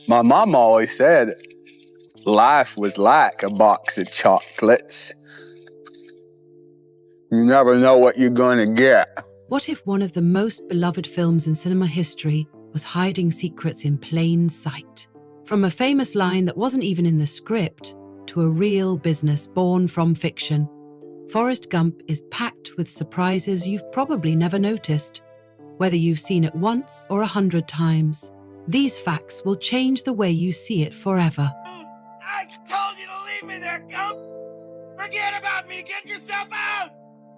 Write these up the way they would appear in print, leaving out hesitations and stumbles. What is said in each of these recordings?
My mom always said life was like a box of chocolates. You never know what you're going to get. What if one of the most beloved films in cinema history was hiding secrets in plain sight? From a famous line that wasn't even in the script to a real business born from fiction, Forrest Gump is packed with surprises you've probably never noticed, whether you've seen it once or 100 times. These facts will change the way you see it forever. I told you to leave me there, Gump! Forget about me! Get yourself out!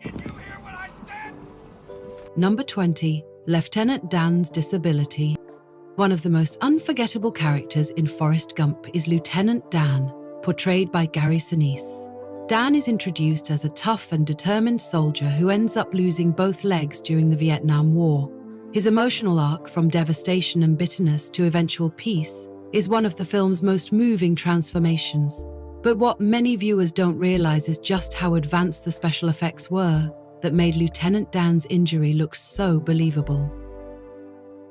Did you hear what I said? Number 20. Lieutenant Dan's Disability. One of the most unforgettable characters in Forrest Gump is Lieutenant Dan, portrayed by Gary Sinise. Dan is introduced as a tough and determined soldier who ends up losing both legs during the Vietnam War. His emotional arc from devastation and bitterness to eventual peace is one of the film's most moving transformations. But what many viewers don't realize is just how advanced the special effects were that made Lieutenant Dan's injury look so believable.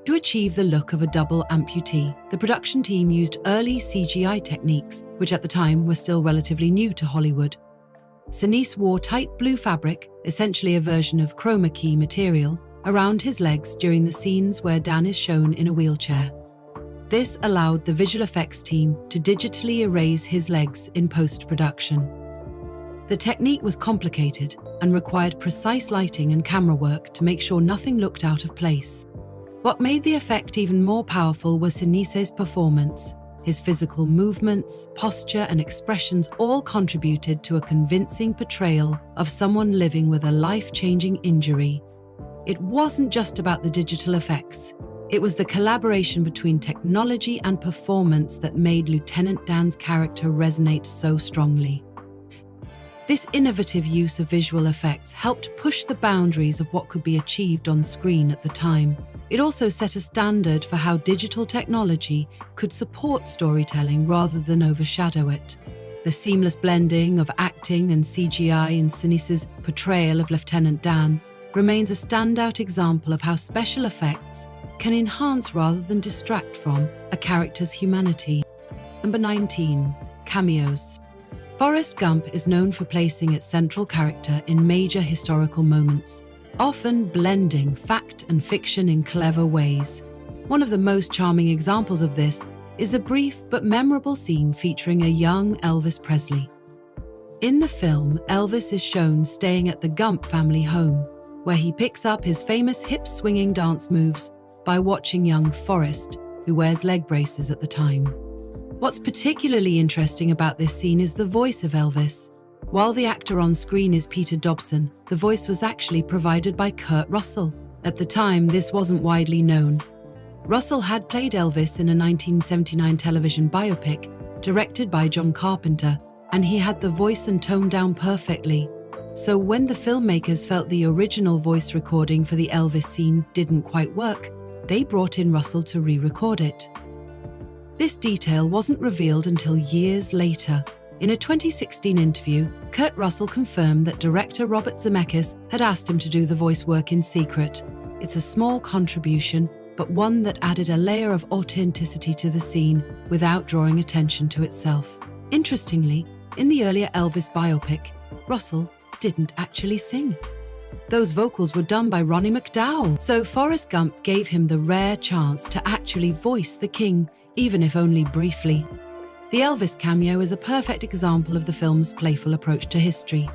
To achieve the look of a double amputee, the production team used early CGI techniques, which at the time were still relatively new to Hollywood. Sinise wore tight blue fabric, essentially a version of chroma key material, around his legs during the scenes where Dan is shown in a wheelchair. This allowed the visual effects team to digitally erase his legs in post-production. The technique was complicated and required precise lighting and camera work to make sure nothing looked out of place. What made the effect even more powerful was Sinise's performance. His physical movements, posture, and expressions all contributed to a convincing portrayal of someone living with a life-changing injury. It wasn't just about the digital effects. It was the collaboration between technology and performance that made Lieutenant Dan's character resonate so strongly. This innovative use of visual effects helped push the boundaries of what could be achieved on screen at the time. It also set a standard for how digital technology could support storytelling rather than overshadow it. The seamless blending of acting and CGI in Sinise's portrayal of Lieutenant Dan remains a standout example of how special effects can enhance rather than distract from a character's humanity. Number 19. Cameos. Forrest Gump is known for placing its central character in major historical moments, often blending fact and fiction in clever ways. One of the most charming examples of this is the brief but memorable scene featuring a young Elvis Presley. In the film, Elvis is shown staying at the Gump family home, where he picks up his famous hip-swinging dance moves by watching young Forrest, who wears leg braces at the time. What's particularly interesting about this scene is the voice of Elvis. While the actor on screen is Peter Dobson, the voice was actually provided by Kurt Russell. At the time, this wasn't widely known. Russell had played Elvis in a 1979 television biopic directed by John Carpenter, and he had the voice and tone down perfectly. So when the filmmakers felt the original voice recording for the Elvis scene didn't quite work, they brought in Russell to re-record it. This detail wasn't revealed until years later. In a 2016 interview, Kurt Russell confirmed that director Robert Zemeckis had asked him to do the voice work in secret. It's a small contribution, but one that added a layer of authenticity to the scene without drawing attention to itself. Interestingly, in the earlier Elvis biopic, Russell didn't actually sing. Those vocals were done by Ronnie McDowell, so Forrest Gump gave him the rare chance to actually voice the king, even if only briefly. The Elvis cameo is a perfect example of the film's playful approach to history.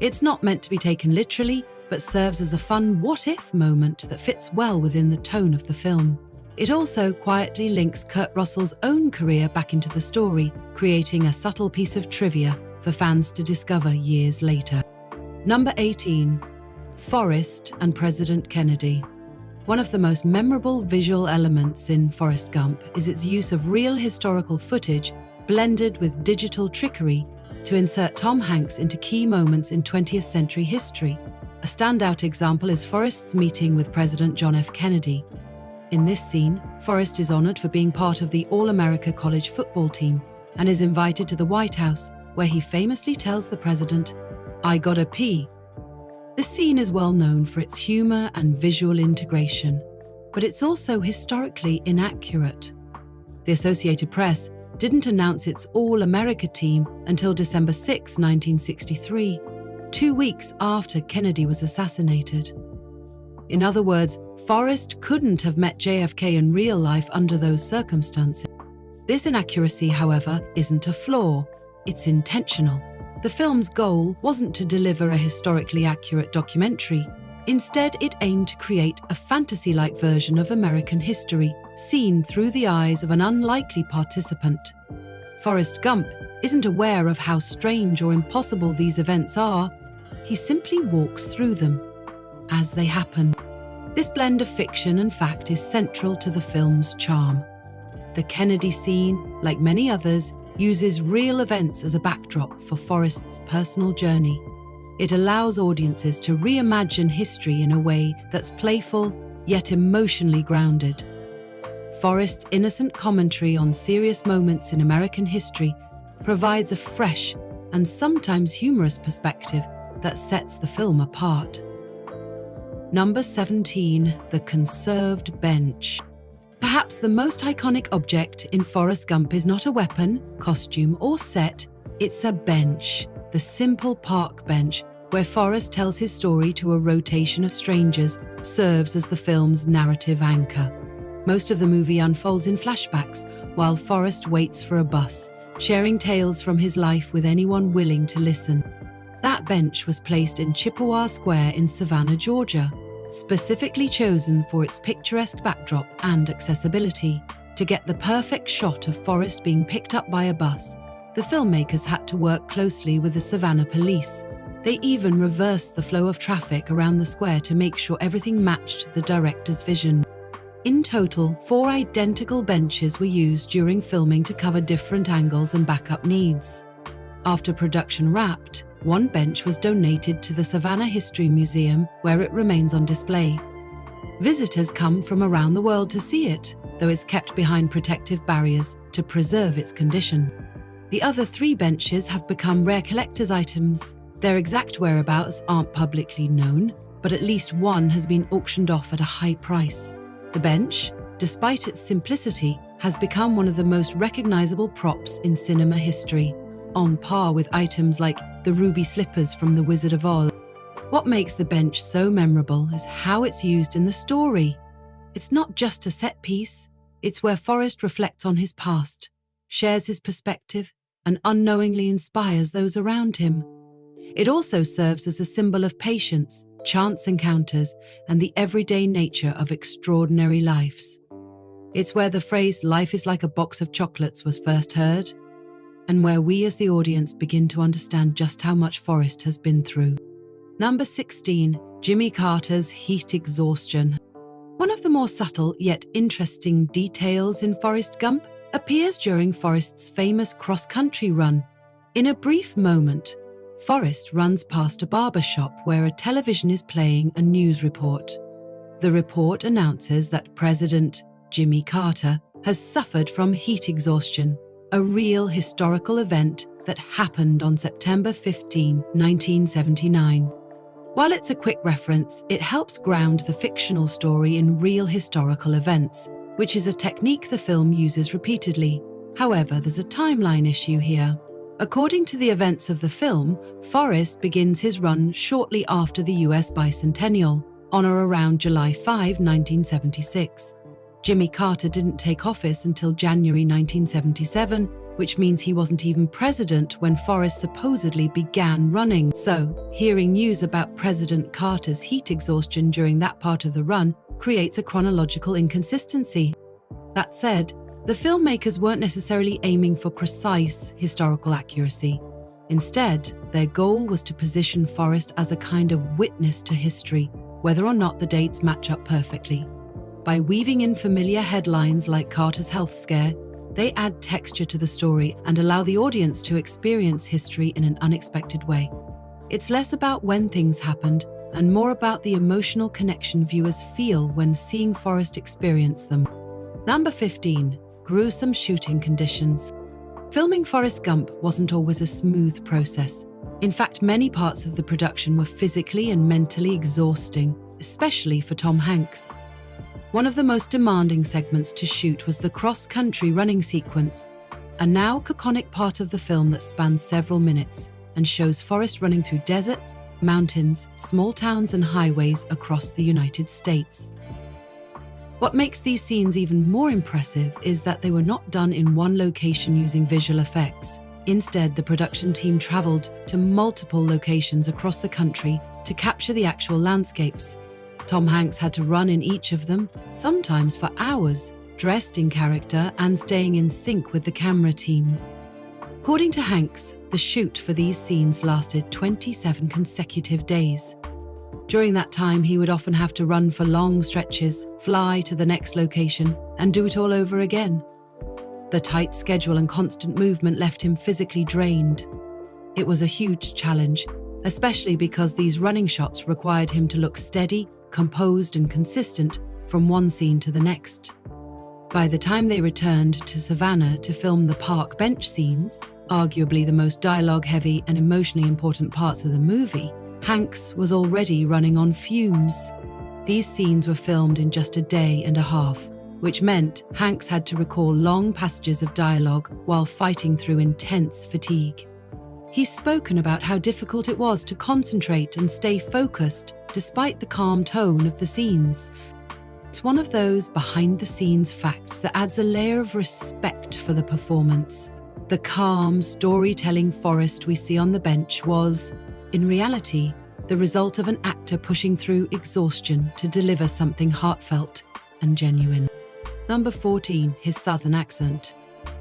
It's not meant to be taken literally, but serves as a fun what-if moment that fits well within the tone of the film. It also quietly links Kurt Russell's own career back into the story, creating a subtle piece of trivia for fans to discover years later. Number 18. Forrest and President Kennedy. One of the most memorable visual elements in Forrest Gump is its use of real historical footage blended with digital trickery to insert Tom Hanks into key moments in 20th century history. A standout example is Forrest's meeting with President John F. Kennedy. In this scene, Forrest is honored for being part of the All-America College football team and is invited to the White House, where he famously tells the president, "I gotta pee." The scene is well known for its humor and visual integration, but it's also historically inaccurate. The Associated Press didn't announce its All-America team until December 6, 1963, 2 weeks after Kennedy was assassinated. In other words, Forrest couldn't have met JFK in real life under those circumstances. This inaccuracy, however, isn't a flaw, it's intentional. The film's goal wasn't to deliver a historically accurate documentary. Instead, it aimed to create a fantasy-like version of American history, seen through the eyes of an unlikely participant. Forrest Gump isn't aware of how strange or impossible these events are. He simply walks through them as they happen. This blend of fiction and fact is central to the film's charm. The Kennedy scene, like many others, uses real events as a backdrop for Forrest's personal journey. It allows audiences to reimagine history in a way that's playful yet emotionally grounded. Forrest's innocent commentary on serious moments in American history provides a fresh and sometimes humorous perspective that sets the film apart. Number 17, the conserved bench. Perhaps the most iconic object in Forrest Gump is not a weapon, costume, or set. It's a bench, the simple park bench, where Forrest tells his story to a rotation of strangers, serves as the film's narrative anchor. Most of the movie unfolds in flashbacks, while Forrest waits for a bus, sharing tales from his life with anyone willing to listen. That bench was placed in Chippewa Square in Savannah, Georgia, specifically chosen for its picturesque backdrop and accessibility. To get the perfect shot of Forrest being picked up by a bus, the filmmakers had to work closely with the Savannah police. They even reversed the flow of traffic around the square to make sure everything matched the director's vision. In total, 4 identical benches were used during filming to cover different angles and backup needs. After production wrapped, 1 bench was donated to the Savannah History Museum, where it remains on display. Visitors come from around the world to see it, though it's kept behind protective barriers to preserve its condition. The other 3 benches have become rare collector's items. Their exact whereabouts aren't publicly known, but at least 1 has been auctioned off at a high price. The bench, despite its simplicity, has become one of the most recognizable props in cinema history, on par with items like the ruby slippers from The Wizard of Oz. What makes the bench so memorable is how it's used in the story. It's not just a set piece, it's where Forrest reflects on his past, shares his perspective, and unknowingly inspires those around him. It also serves as a symbol of patience, chance encounters, and the everyday nature of extraordinary lives. It's where the phrase "life is like a box of chocolates" was first heard, and where we as the audience begin to understand just how much Forrest has been through. Number 16, Jimmy Carter's heat exhaustion. One of the more subtle yet interesting details in Forrest Gump appears during Forrest's famous cross-country run. In a brief moment, Forrest runs past a barber shop where a television is playing a news report. The report announces that President Jimmy Carter has suffered from heat exhaustion, a real historical event that happened on September 15, 1979. While it's a quick reference, it helps ground the fictional story in real historical events, which is a technique the film uses repeatedly. However, there's a timeline issue here. According to the events of the film, Forrest begins his run shortly after the US bicentennial, on or around July 5, 1976. Jimmy Carter didn't take office until January 1977, which means he wasn't even president when Forrest supposedly began running. So, hearing news about President Carter's heat exhaustion during that part of the run creates a chronological inconsistency. That said, the filmmakers weren't necessarily aiming for precise historical accuracy. Instead, their goal was to position Forrest as a kind of witness to history, whether or not the dates match up perfectly. By weaving in familiar headlines like Carter's health scare, they add texture to the story and allow the audience to experience history in an unexpected way. It's less about when things happened and more about the emotional connection viewers feel when seeing Forrest experience them. Number 15, gruesome shooting conditions. Filming Forrest Gump wasn't always a smooth process. In fact, many parts of the production were physically and mentally exhausting, especially for Tom Hanks. One of the most demanding segments to shoot was the cross-country running sequence, a now iconic part of the film that spans several minutes and shows Forrest running through deserts, mountains, small towns and highways across the United States. What makes these scenes even more impressive is that they were not done in one location using visual effects. Instead, the production team traveled to multiple locations across the country to capture the actual landscapes. Tom Hanks had to run in each of them, sometimes for hours, dressed in character and staying in sync with the camera team. According to Hanks, the shoot for these scenes lasted 27 consecutive days. During that time, he would often have to run for long stretches, fly to the next location, and do it all over again. The tight schedule and constant movement left him physically drained. It was a huge challenge, especially because these running shots required him to look steady, composed, and consistent from one scene to the next. By the time they returned to Savannah to film the park bench scenes, arguably the most dialogue-heavy and emotionally important parts of the movie, Hanks was already running on fumes. These scenes were filmed in just a day and a half, which meant Hanks had to recall long passages of dialogue while fighting through intense fatigue. He's spoken about how difficult it was to concentrate and stay focused despite the calm tone of the scenes. It's one of those behind-the-scenes facts that adds a layer of respect for the performance. The calm, storytelling Forrest we see on the bench was, in reality, the result of an actor pushing through exhaustion to deliver something heartfelt and genuine. Number 14, his Southern accent.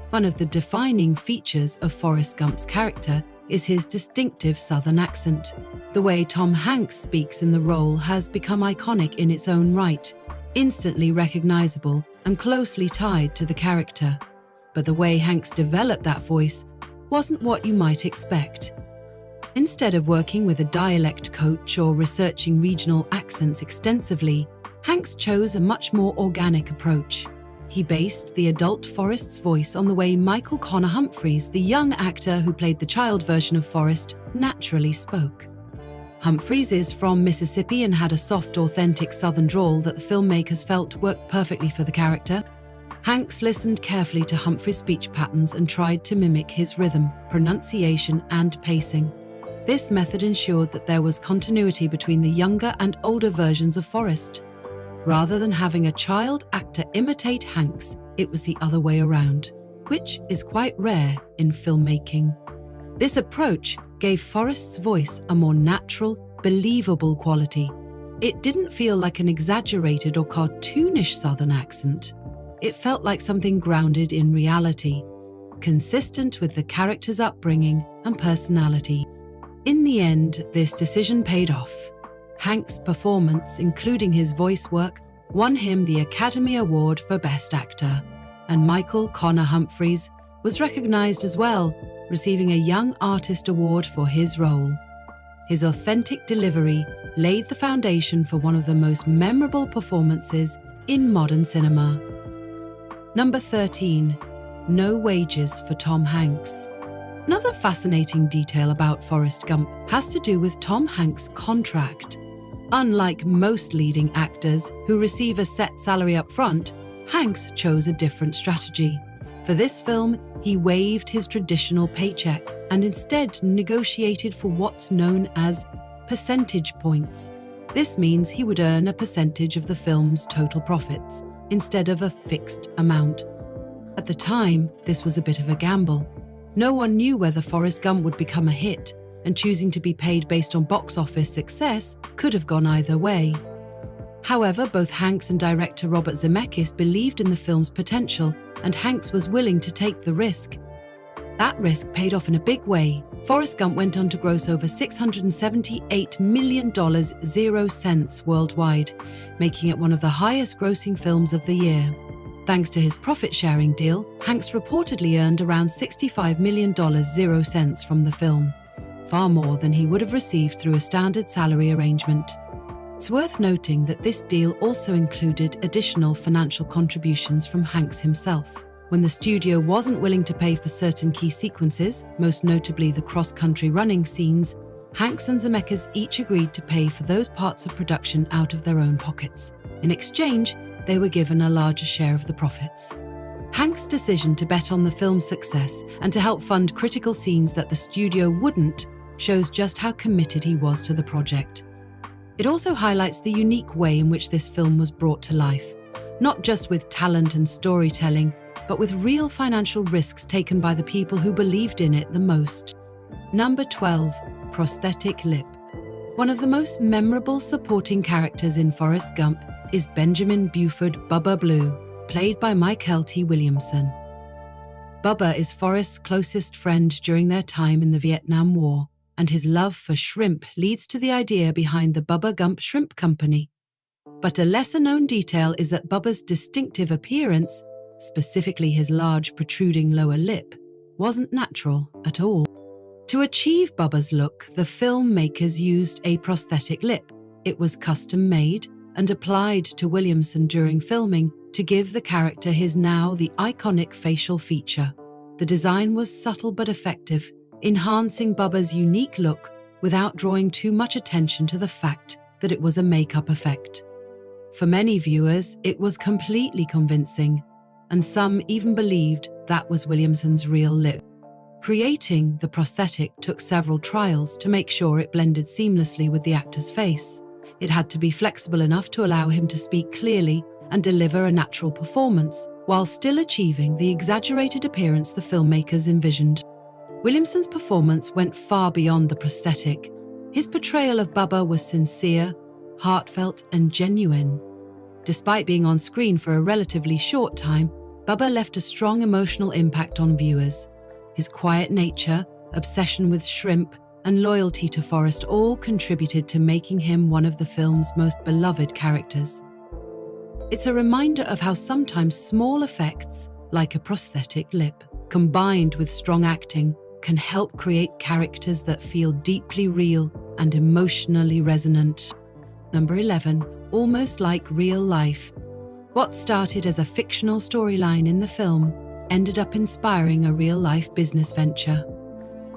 One of the defining features of Forrest Gump's character is his distinctive Southern accent. The way Tom Hanks speaks in the role has become iconic in its own right, instantly recognizable and closely tied to the character. But the way Hanks developed that voice wasn't what you might expect. Instead of working with a dialect coach or researching regional accents extensively, Hanks chose a much more organic approach. He based the adult Forrest's voice on the way Michael Connor Humphreys, the young actor who played the child version of Forrest, naturally spoke. Humphreys is from Mississippi and had a soft, authentic Southern drawl that the filmmakers felt worked perfectly for the character. Hanks listened carefully to Humphreys' speech patterns and tried to mimic his rhythm, pronunciation, and pacing. This method ensured that there was continuity between the younger and older versions of Forrest. Rather than having a child actor imitate Hanks, it was the other way around, which is quite rare in filmmaking. This approach gave Forrest's voice a more natural, believable quality. It didn't feel like an exaggerated or cartoonish Southern accent. It felt like something grounded in reality, consistent with the character's upbringing and personality. In the end, this decision paid off. Hanks' performance, including his voice work, won him the Academy Award for Best Actor, and Michael Connor Humphreys was recognized as well, receiving a Young Artist Award for his role. His authentic delivery laid the foundation for one of the most memorable performances in modern cinema. Number 13, no wages for Tom Hanks. Another fascinating detail about Forrest Gump has to do with Tom Hanks' contract. Unlike most leading actors who receive a set salary up front, Hanks chose a different strategy. For this film, he waived his traditional paycheck and instead negotiated for what's known as percentage points. This means he would earn a percentage of the film's total profits instead of a fixed amount. At the time, this was a bit of a gamble. No one knew whether Forrest Gump would become a hit, and choosing to be paid based on box office success could have gone either way. However, both Hanks and director Robert Zemeckis believed in the film's potential, and Hanks was willing to take the risk. That risk paid off in a big way. Forrest Gump went on to gross over $678 million 0 cents worldwide, making it one of the highest-grossing films of the year. Thanks to his profit-sharing deal, Hanks reportedly earned around $65 million 0 cents from the film, far more than he would have received through a standard salary arrangement. It's worth noting that this deal also included additional financial contributions from Hanks himself. When the studio wasn't willing to pay for certain key sequences, most notably the cross-country running scenes, Hanks and Zemeckis each agreed to pay for those parts of production out of their own pockets. In exchange, they were given a larger share of the profits. Hank's decision to bet on the film's success and to help fund critical scenes that the studio wouldn't shows just how committed he was to the project. It also highlights the unique way in which this film was brought to life, not just with talent and storytelling, but with real financial risks taken by the people who believed in it the most. Number 12, prosthetic lip. One of the most memorable supporting characters in Forrest Gump is Benjamin Buford Bubba Blue, played by Michael T. Williamson. Bubba is Forrest's closest friend during their time in the Vietnam War, and his love for shrimp leads to the idea behind the Bubba Gump Shrimp Company. But a lesser-known detail is that Bubba's distinctive appearance, specifically his large protruding lower lip, wasn't natural at all. To achieve Bubba's look, the filmmakers used a prosthetic lip. It was custom-made and applied to Williamson during filming to give the character his now the iconic facial feature. The design was subtle but effective, enhancing Bubba's unique look without drawing too much attention to the fact that it was a makeup effect. For many viewers, it was completely convincing, and some even believed that was Williamson's real lip. Creating the prosthetic took several trials to make sure it blended seamlessly with the actor's face. It had to be flexible enough to allow him to speak clearly and deliver a natural performance, while still achieving the exaggerated appearance the filmmakers envisioned. Williamson's performance went far beyond the prosthetic. His portrayal of Bubba was sincere, heartfelt, and genuine. Despite being on screen for a relatively short time, Bubba left a strong emotional impact on viewers. His quiet nature, obsession with shrimp, and loyalty to Forrest all contributed to making him one of the film's most beloved characters. It's a reminder of how sometimes small effects, like a prosthetic lip, combined with strong acting, can help create characters that feel deeply real and emotionally resonant. Number 11, almost like real life. What started as a fictional storyline in the film ended up inspiring a real-life business venture.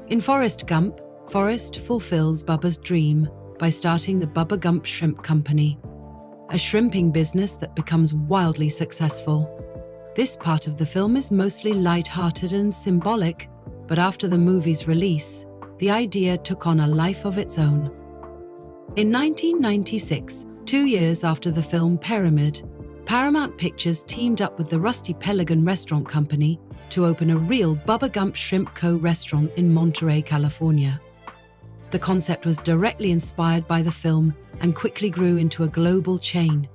In Forrest Gump, Forrest fulfills Bubba's dream by starting the Bubba Gump Shrimp Company, a shrimping business that becomes wildly successful. This part of the film is mostly light-hearted and symbolic, but after the movie's release, the idea took on a life of its own. In 1996, 2 years after the film Pyramid, Paramount Pictures teamed up with the Rusty Pelican Restaurant Company to open a real Bubba Gump Shrimp Co. restaurant in Monterey, California. The concept was directly inspired by the film and quickly grew into a global chain.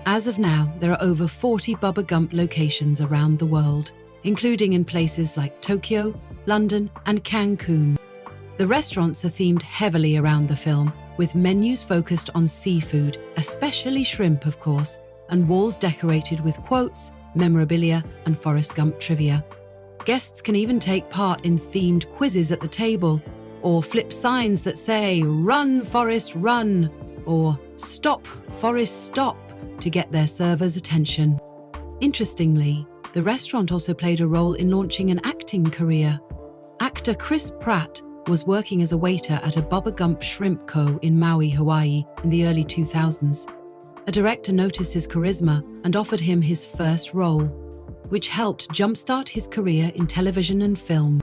As of now, there are over 40 Bubba Gump locations around the world, including in places like Tokyo, London, and Cancun. The restaurants are themed heavily around the film, with menus focused on seafood, especially shrimp, of course, and walls decorated with quotes, memorabilia, and Forrest Gump trivia. Guests can even take part in themed quizzes at the table, or flip signs that say, "Run, Forrest, run," or "Stop, Forrest, stop," to get their servers' attention. Interestingly, the restaurant also played a role in launching an acting career. Actor Chris Pratt was working as a waiter at a Bubba Gump Shrimp Co. in Maui, Hawaii in the early 2000s. A director noticed his charisma and offered him his first role, which helped jumpstart his career in television and film.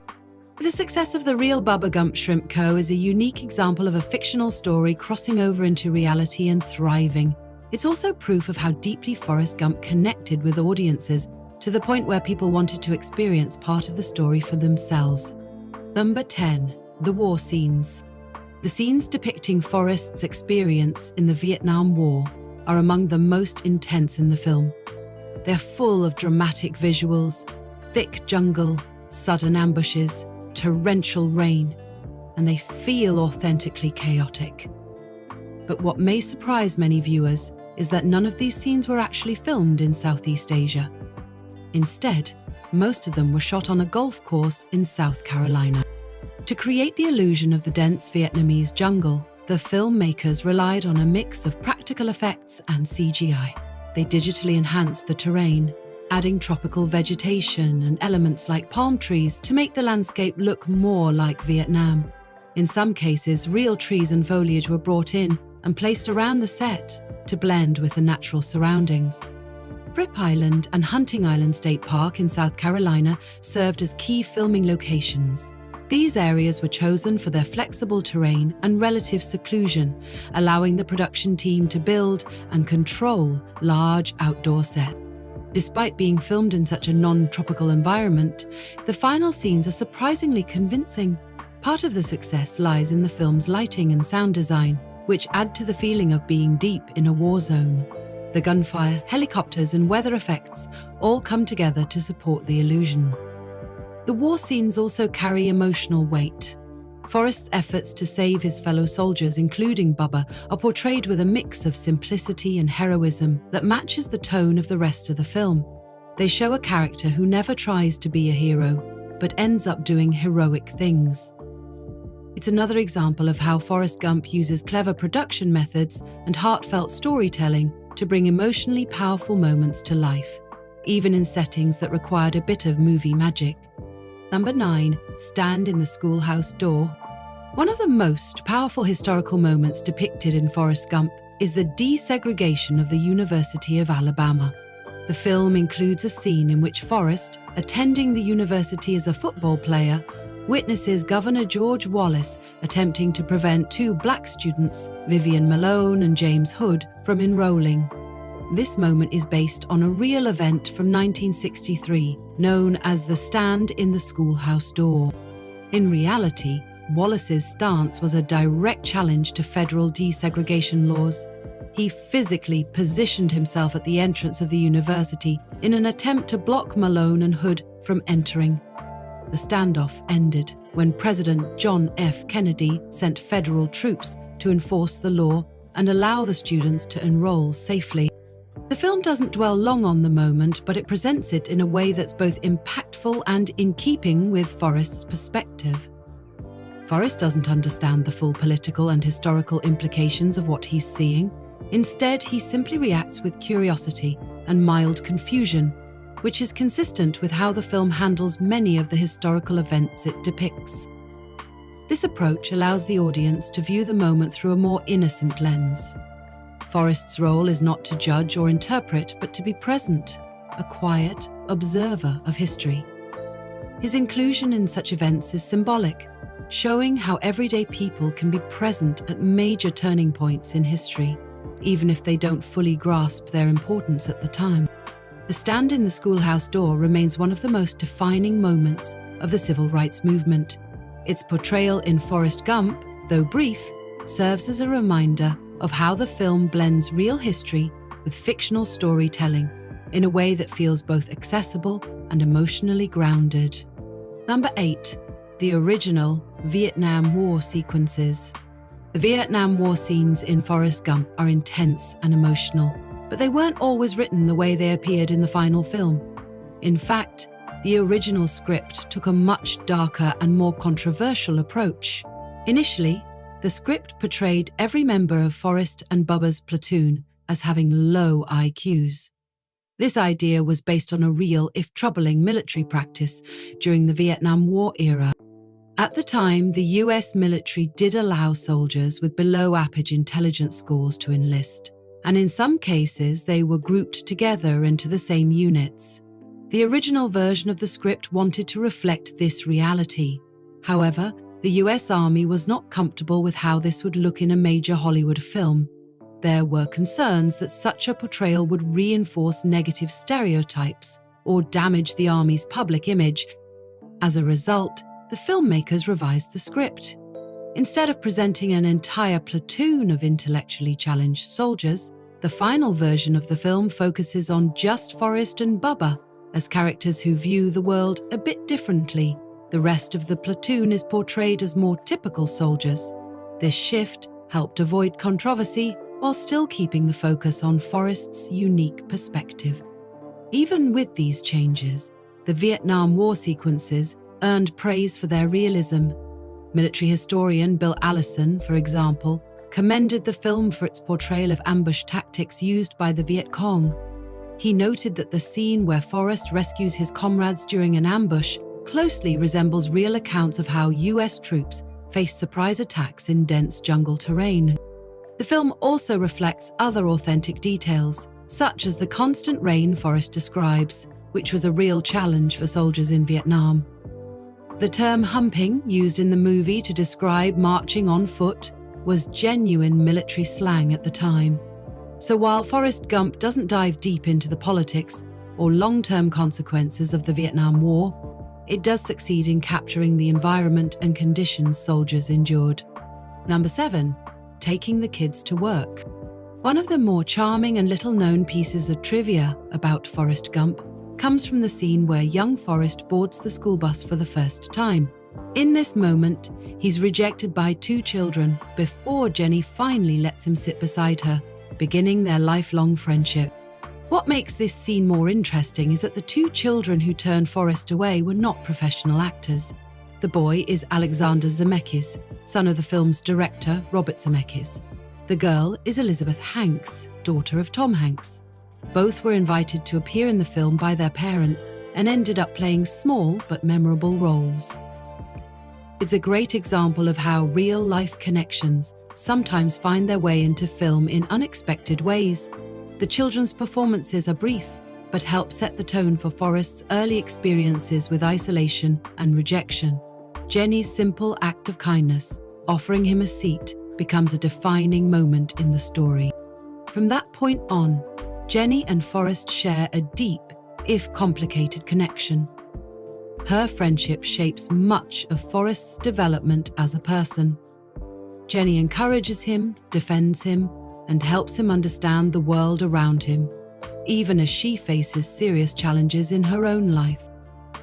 The success of the real Bubba Gump Shrimp Co. is a unique example of a fictional story crossing over into reality and thriving. It's also proof of how deeply Forrest Gump connected with audiences, to the point where people wanted to experience part of the story for themselves. Number 10, the war scenes. The scenes depicting Forrest's experience in the Vietnam War are among the most intense in the film. They're full of dramatic visuals, thick jungle, sudden ambushes, torrential rain, and they feel authentically chaotic. But what may surprise many viewers is that none of these scenes were actually filmed in Southeast Asia. Instead, most of them were shot on a golf course in South Carolina. To create the illusion of the dense Vietnamese jungle, the filmmakers relied on a mix of practical effects and CGI. They digitally enhanced the terrain, adding tropical vegetation and elements like palm trees to make the landscape look more like Vietnam. In some cases, real trees and foliage were brought in and placed around the set to blend with the natural surroundings. Fripp Island and Hunting Island State Park in South Carolina served as key filming locations. These areas were chosen for their flexible terrain and relative seclusion, allowing the production team to build and control large outdoor sets. Despite being filmed in such a non-tropical environment, the final scenes are surprisingly convincing. Part of the success lies in the film's lighting and sound design, which add to the feeling of being deep in a war zone. The gunfire, helicopters, and weather effects all come together to support the illusion. The war scenes also carry emotional weight. Forrest's efforts to save his fellow soldiers, including Bubba, are portrayed with a mix of simplicity and heroism that matches the tone of the rest of the film. They show a character who never tries to be a hero, but ends up doing heroic things. It's another example of how Forrest Gump uses clever production methods and heartfelt storytelling to bring emotionally powerful moments to life, even in settings that required a bit of movie magic. Number 9. Stand in the Schoolhouse Door. One of the most powerful historical moments depicted in Forrest Gump is the desegregation of the University of Alabama. The film includes a scene in which Forrest, attending the university as a football player, witnesses Governor George Wallace attempting to prevent two black students, Vivian Malone and James Hood, from enrolling. This moment is based on a real event from 1963, known as the Stand in the Schoolhouse Door. In reality, Wallace's stance was a direct challenge to federal desegregation laws. He physically positioned himself at the entrance of the university in an attempt to block Malone and Hood from entering. The standoff ended when President John F. Kennedy sent federal troops to enforce the law and allow the students to enroll safely. The film doesn't dwell long on the moment, but it presents it in a way that's both impactful and in keeping with Forrest's perspective. Forrest doesn't understand the full political and historical implications of what he's seeing. Instead, he simply reacts with curiosity and mild confusion, which is consistent with how the film handles many of the historical events it depicts. This approach allows the audience to view the moment through a more innocent lens. Forrest's role is not to judge or interpret, but to be present, a quiet observer of history. His inclusion in such events is symbolic, showing how everyday people can be present at major turning points in history, even if they don't fully grasp their importance at the time. The Stand in the Schoolhouse Door remains one of the most defining moments of the civil rights movement. Its portrayal in Forrest Gump, though brief, serves as a reminder of how the film blends real history with fictional storytelling in a way that feels both accessible and emotionally grounded. Number 8. The original Vietnam War sequences. The Vietnam War scenes in Forrest Gump are intense and emotional, but they weren't always written the way they appeared in the final film. In fact, the original script took a much darker and more controversial approach. Initially, the script portrayed every member of Forrest and Bubba's platoon as having low IQs. This idea was based on a real, if troubling, military practice during the Vietnam War era. At the time, the US military did allow soldiers with below-average intelligence scores to enlist, and in some cases they were grouped together into the same units. The original version of the script wanted to reflect this reality. However, the US Army was not comfortable with how this would look in a major Hollywood film. There were concerns that such a portrayal would reinforce negative stereotypes or damage the Army's public image. As a result, the filmmakers revised the script. Instead of presenting an entire platoon of intellectually challenged soldiers, the final version of the film focuses on just Forrest and Bubba as characters who view the world a bit differently. The rest of the platoon is portrayed as more typical soldiers. This shift helped avoid controversy while still keeping the focus on Forrest's unique perspective. Even with these changes, the Vietnam War sequences earned praise for their realism. Military historian Bill Allison, for example, commended the film for its portrayal of ambush tactics used by the Viet Cong. He noted that the scene where Forrest rescues his comrades during an ambush closely resembles real accounts of how US troops faced surprise attacks in dense jungle terrain. The film also reflects other authentic details, such as the constant rain Forrest describes, which was a real challenge for soldiers in Vietnam. The term humping, used in the movie to describe marching on foot, was genuine military slang at the time. So while Forrest Gump doesn't dive deep into the politics or long-term consequences of the Vietnam War, it does succeed in capturing the environment and conditions soldiers endured. Number 7. Taking the kids to work. One of the more charming and little-known pieces of trivia about Forrest Gump comes from the scene where young Forrest boards the school bus for the first time. In this moment, he's rejected by 2 children before Jenny finally lets him sit beside her, beginning their lifelong friendship. What makes this scene more interesting is that the 2 children who turned Forrest away were not professional actors. The boy is Alexander Zemeckis, son of the film's director, Robert Zemeckis. The girl is Elizabeth Hanks, daughter of Tom Hanks. Both were invited to appear in the film by their parents and ended up playing small but memorable roles. It's a great example of how real-life connections sometimes find their way into film in unexpected ways. The children's performances are brief, but help set the tone for Forrest's early experiences with isolation and rejection. Jenny's simple act of kindness, offering him a seat, becomes a defining moment in the story. From that point on, Jenny and Forrest share a deep, if complicated, connection. Her friendship shapes much of Forrest's development as a person. Jenny encourages him, defends him, and helps him understand the world around him, even as she faces serious challenges in her own life.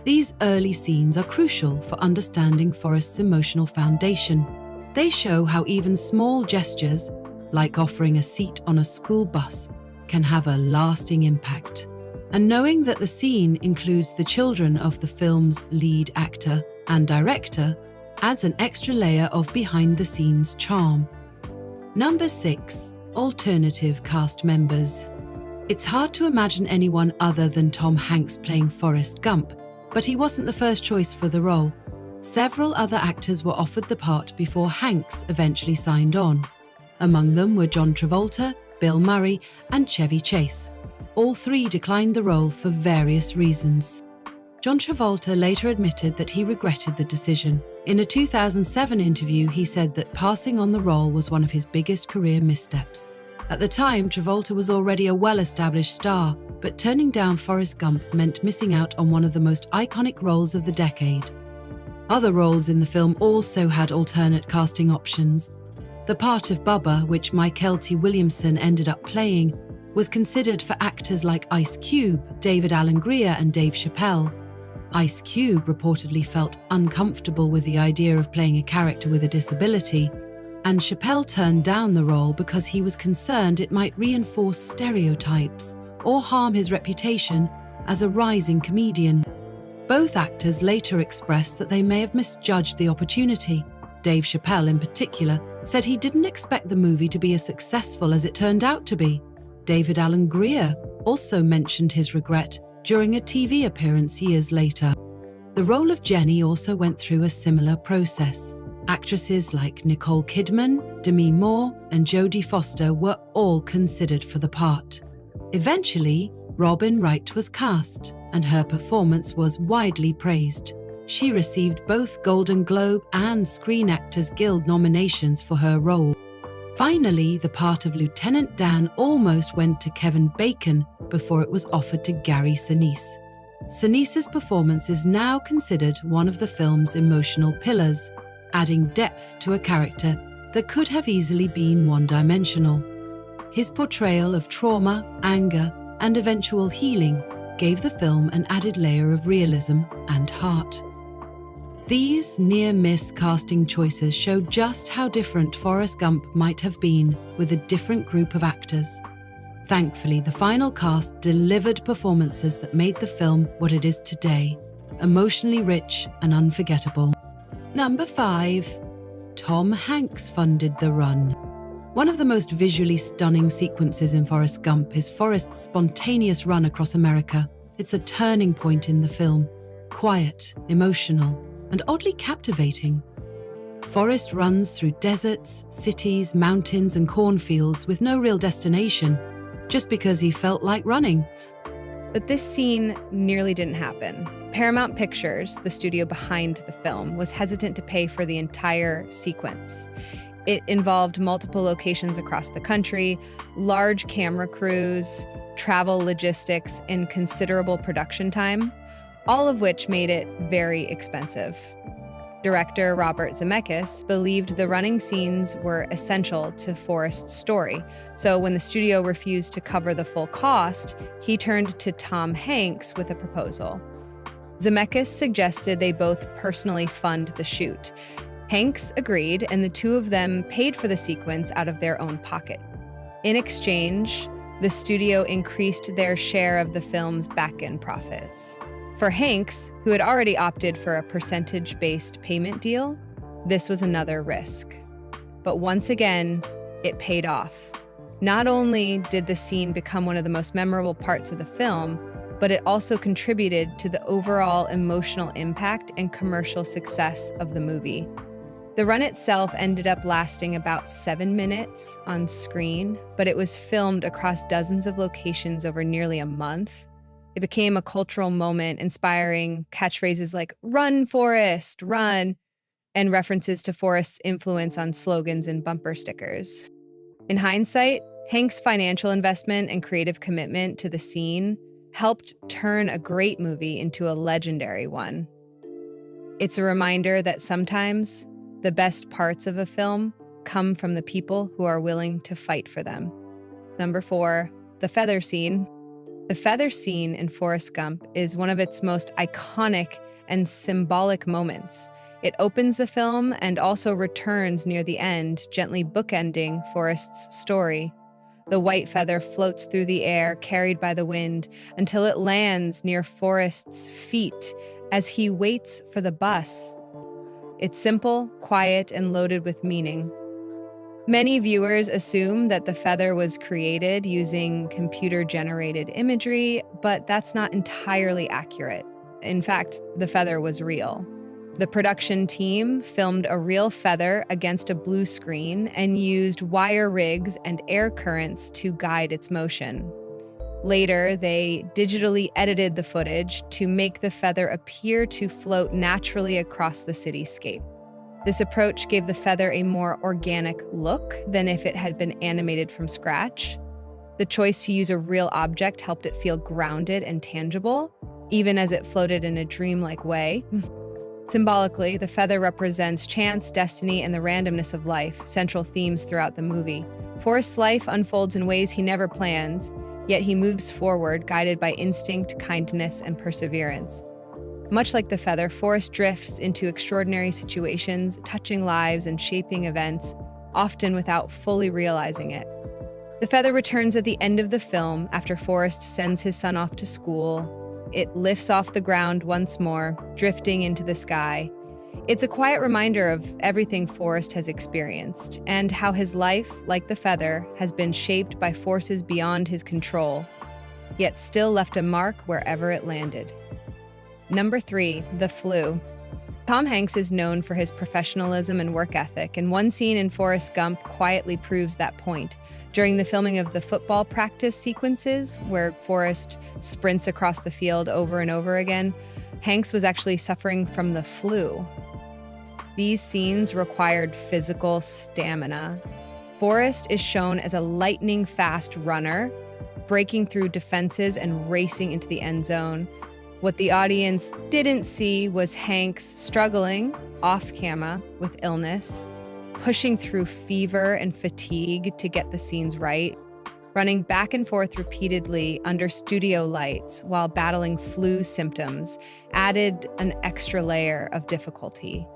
These early scenes are crucial for understanding Forrest's emotional foundation. They show how even small gestures, like offering a seat on a school bus, can have a lasting impact. And knowing that the scene includes the children of the film's lead actor and director adds an extra layer of behind-the-scenes charm. Number 6. Alternative cast members. It's hard to imagine anyone other than Tom Hanks playing Forrest Gump, but he wasn't the first choice for the role. Several other actors were offered the part before Hanks eventually signed on. Among them were John Travolta, Bill Murray, and Chevy Chase. All 3 declined the role for various reasons. John Travolta later admitted that he regretted the decision. In a 2007 interview, he said that passing on the role was one of his biggest career missteps. At the time, Travolta was already a well-established star, but turning down Forrest Gump meant missing out on one of the most iconic roles of the decade. Other roles in the film also had alternate casting options. The part of Bubba, which Michael T. Williamson ended up playing, was considered for actors like Ice Cube, David Alan Grier, and Dave Chappelle. Ice Cube reportedly felt uncomfortable with the idea of playing a character with a disability, and Chappelle turned down the role because he was concerned it might reinforce stereotypes or harm his reputation as a rising comedian. Both actors later expressed that they may have misjudged the opportunity. Dave Chappelle, in particular, said he didn't expect the movie to be as successful as it turned out to be. David Alan Grier also mentioned his regret during a TV appearance years later. The role of Jenny also went through a similar process. Actresses like Nicole Kidman, Demi Moore, and Jodie Foster were all considered for the part. Eventually, Robin Wright was cast, and her performance was widely praised. She received both Golden Globe and Screen Actors Guild nominations for her role. Finally, the part of Lieutenant Dan almost went to Kevin Bacon before it was offered to Gary Sinise. Sinise's performance is now considered one of the film's emotional pillars, adding depth to a character that could have easily been one-dimensional. His portrayal of trauma, anger, and eventual healing gave the film an added layer of realism and heart. These near-miss casting choices show just how different Forrest Gump might have been with a different group of actors. Thankfully, the final cast delivered performances that made the film what it is today, emotionally rich and unforgettable. Number 5. Tom Hanks funded the run. One of the most visually stunning sequences in Forrest Gump is Forrest's spontaneous run across America. It's a turning point in the film, quiet, emotional, and oddly captivating. Forrest runs through deserts, cities, mountains, and cornfields with no real destination, just because he felt like running. But this scene nearly didn't happen. Paramount Pictures, the studio behind the film, was hesitant to pay for the entire sequence. It involved multiple locations across the country, large camera crews, travel logistics, and considerable production time, all of which made it very expensive. Director Robert Zemeckis believed the running scenes were essential to Forrest's story, so when the studio refused to cover the full cost, he turned to Tom Hanks with a proposal. Zemeckis suggested they both personally fund the shoot. Hanks agreed, and the two of them paid for the sequence out of their own pocket. In exchange, the studio increased their share of the film's back-end profits. For Hanks, who had already opted for a percentage-based payment deal, this was another risk. But once again, it paid off. Not only did the scene become one of the most memorable parts of the film, but it also contributed to the overall emotional impact and commercial success of the movie. The run itself ended up lasting about 7 minutes on screen, but it was filmed across dozens of locations over nearly a month. It became a cultural moment, inspiring catchphrases like "Run, Forrest, run," and references to Forrest's influence on slogans and bumper stickers. In hindsight, Hanks' financial investment and creative commitment to the scene helped turn a great movie into a legendary one. It's a reminder that sometimes the best parts of a film come from the people who are willing to fight for them. Number 4, the feather scene. The feather scene in Forrest Gump is one of its most iconic and symbolic moments. It opens the film and also returns near the end, gently bookending Forrest's story. The white feather floats through the air, carried by the wind, until it lands near Forrest's feet as he waits for the bus. It's simple, quiet, and loaded with meaning. Many viewers assume that the feather was created using computer-generated imagery, but that's not entirely accurate. In fact, the feather was real. The production team filmed a real feather against a blue screen and used wire rigs and air currents to guide its motion. Later, they digitally edited the footage to make the feather appear to float naturally across the cityscape. This approach gave the feather a more organic look than if it had been animated from scratch. The choice to use a real object helped it feel grounded and tangible, even as it floated in a dreamlike way. Symbolically, the feather represents chance, destiny, and the randomness of life, central themes throughout the movie. Forrest's life unfolds in ways he never plans, yet he moves forward, guided by instinct, kindness, and perseverance. Much like the feather, Forrest drifts into extraordinary situations, touching lives and shaping events, often without fully realizing it. The feather returns at the end of the film after Forrest sends his son off to school. It lifts off the ground once more, drifting into the sky. It's a quiet reminder of everything Forrest has experienced and how his life, like the feather, has been shaped by forces beyond his control, yet still left a mark wherever it landed. Number 3, the flu. Tom Hanks is known for his professionalism and work ethic, and one scene in Forrest Gump quietly proves that point. During the filming of the football practice sequences, where Forrest sprints across the field over and over again, Hanks was actually suffering from the flu. These scenes required physical stamina. Forrest is shown as a lightning-fast runner, breaking through defenses and racing into the end zone. What the audience didn't see was Hanks struggling off-camera with illness, pushing through fever and fatigue to get the scenes right, running back and forth repeatedly under studio lights while battling flu symptoms added an extra layer of difficulty.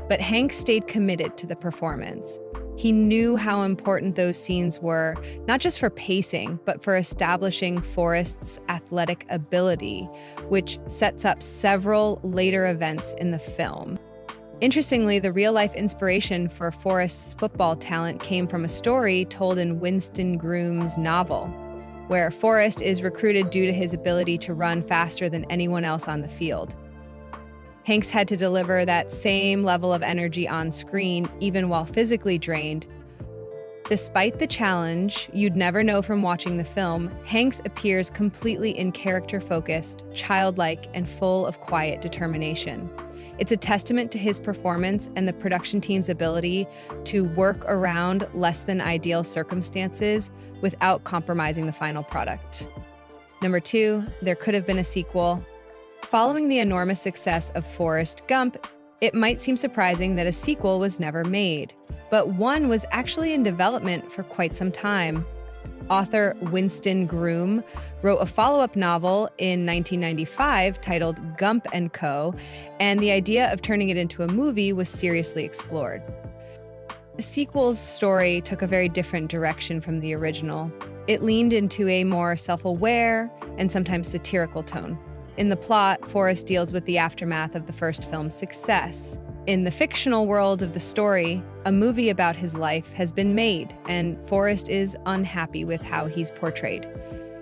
But Hanks stayed committed to the performance. He knew how important those scenes were, not just for pacing, but for establishing Forrest's athletic ability, which sets up several later events in the film. Interestingly, the real-life inspiration for Forrest's football talent came from a story told in Winston Groom's novel, where Forrest is recruited due to his ability to run faster than anyone else on the field. Hanks had to deliver that same level of energy on screen, even while physically drained. Despite the challenge, you'd never know from watching the film, Hanks appears completely in character-focused, childlike, and full of quiet determination. It's a testament to his performance and the production team's ability to work around less than ideal circumstances without compromising the final product. Number 2, there could have been a sequel. Following the enormous success of Forrest Gump, it might seem surprising that a sequel was never made, but one was actually in development for quite some time. Author Winston Groom wrote a follow-up novel in 1995 titled Gump & Co., and the idea of turning it into a movie was seriously explored. The sequel's story took a very different direction from the original. It leaned into a more self-aware and sometimes satirical tone. In the plot, Forrest deals with the aftermath of the first film's success. In the fictional world of the story, a movie about his life has been made, and Forrest is unhappy with how he's portrayed.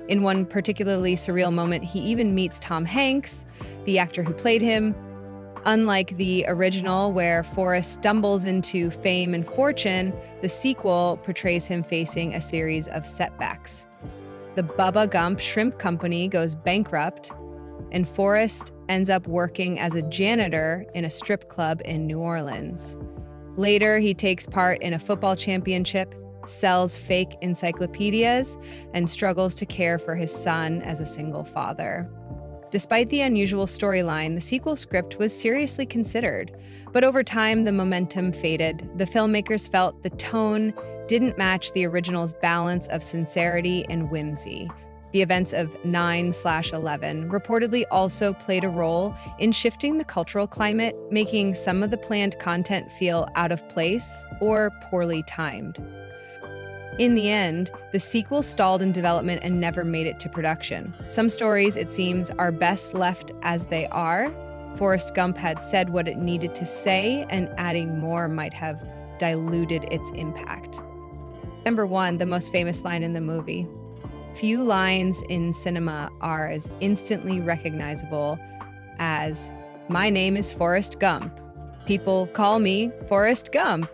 In one particularly surreal moment, he even meets Tom Hanks, the actor who played him. Unlike the original, where Forrest stumbles into fame and fortune, the sequel portrays him facing a series of setbacks. The Bubba Gump Shrimp Company goes bankrupt, and Forrest ends up working as a janitor in a strip club in New Orleans. Later, he takes part in a football championship, sells fake encyclopedias, and struggles to care for his son as a single father. Despite the unusual storyline, the sequel script was seriously considered, but over time the momentum faded. The filmmakers felt the tone didn't match the original's balance of sincerity and whimsy. The events of 9/11 reportedly also played a role in shifting the cultural climate, making some of the planned content feel out of place or poorly timed. In the end, the sequel stalled in development and never made it to production. Some stories, it seems, are best left as they are. Forrest Gump had said what it needed to say, and adding more might have diluted its impact. Number 1, the most famous line in the movie. Few lines in cinema are as instantly recognizable as, "My name is Forrest Gump. People call me Forrest Gump."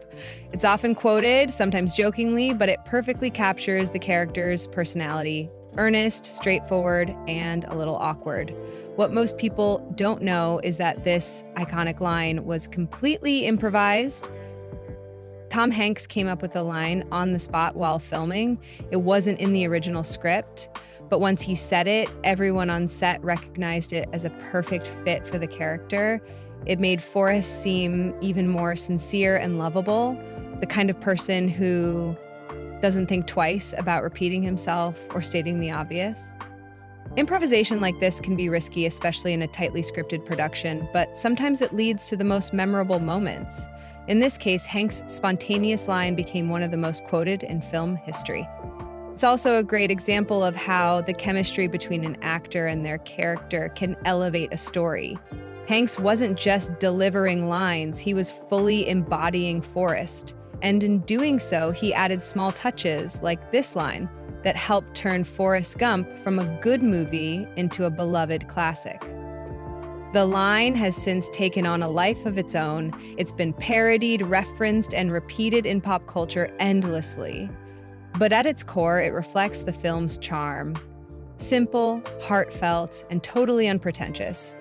It's often quoted, sometimes jokingly, but it perfectly captures the character's personality: earnest, straightforward, and a little awkward. What most people don't know is that this iconic line was completely improvised. Tom Hanks came up with the line on the spot while filming. It wasn't in the original script, but once he said it, everyone on set recognized it as a perfect fit for the character. It made Forrest seem even more sincere and lovable, the kind of person who doesn't think twice about repeating himself or stating the obvious. Improvisation like this can be risky, especially in a tightly scripted production, but sometimes it leads to the most memorable moments. In this case, Hank's spontaneous line became one of the most quoted in film history. It's also a great example of how the chemistry between an actor and their character can elevate a story. Hanks wasn't just delivering lines, he was fully embodying Forrest. And in doing so, he added small touches like this line that helped turn Forrest Gump from a good movie into a beloved classic. The line has since taken on a life of its own. It's been parodied, referenced, and repeated in pop culture endlessly. But at its core, it reflects the film's charm. Simple, heartfelt, and totally unpretentious.